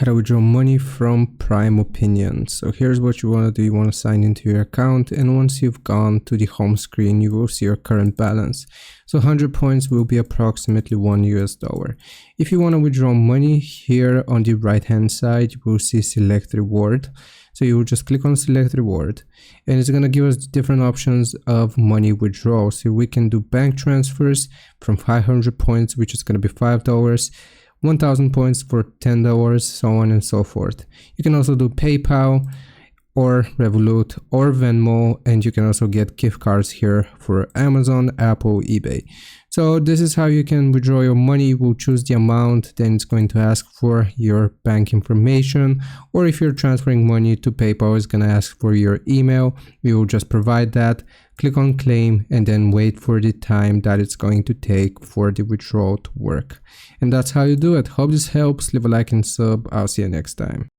how to withdraw money from Prime Opinion. So here's what you want to do. You want to sign into your account, and once you've gone to the home screen, you will see your current balance. So 100 points will be approximately $1. If you want to withdraw money, here on the right hand side, you will see select reward. So you will just click on select reward, and it's going to give us different options of money withdrawal. So we can do bank transfers from 500 points, which is going to be $5. 1000 points for $10, so on and so forth. You can also do PayPal or Revolut or Venmo, and you can also get gift cards here for Amazon, Apple, eBay. So this is how you can withdraw your money. You will choose the amount, then it's going to ask for your bank information, or if you're transferring money to PayPal, it's going to ask for your email. We will just provide that, click on claim, and then wait for the time that it's going to take for the withdrawal to work. And that's how you do it. Hope this helps. Leave a like and sub. I'll see you next time.